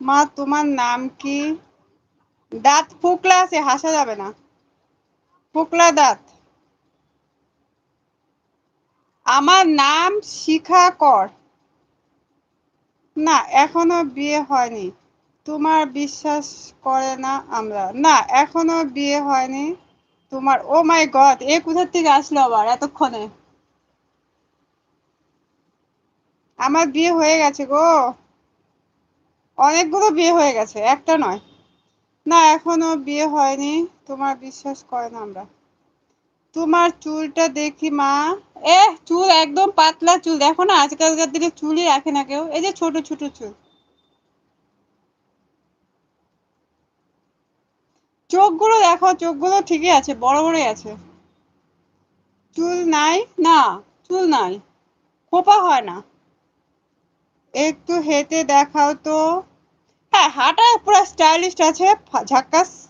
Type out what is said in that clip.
মা তোমার নাম কি? দাঁত ফোকলা আছে, হাসা যাবে না। ফোকলা দাঁত। আমার নাম শিখা কর। না, এখনো বিয়ে হয়নি। তোমার বিশ্বাস করে না আমরা। না, এখনো বিয়ে হয়নি তোমার। ও মাই গড, এ কোথা থেকে আসলো আবার এতক্ষণে? আমার বিয়ে হয়ে গেছে গো। অনেকগুলো বিয়ে হয়ে গেছে, একটা নয়। না, এখনো বিয়ে হয়নি তোমার বিশ্বাস করে না আমরা। তোমার চুলটা দেখি মা। চুল একদম পাতলা চুল, দেখো না আজকালকার দিনে চুলই রাখে না কেউ, এই যে ছোট ছোট চুল। চোখগুলো দেখো, চোখগুলো ঠিকই আছে, বড় বড়ই আছে। চুল নাই। না, চুল নাই, খোপা হয় না। একটু হেঁটে দেখাও তো। হ্যাঁ, হাঁটা পুরো স্টাইলিশ আছে, ঝাক্কাস।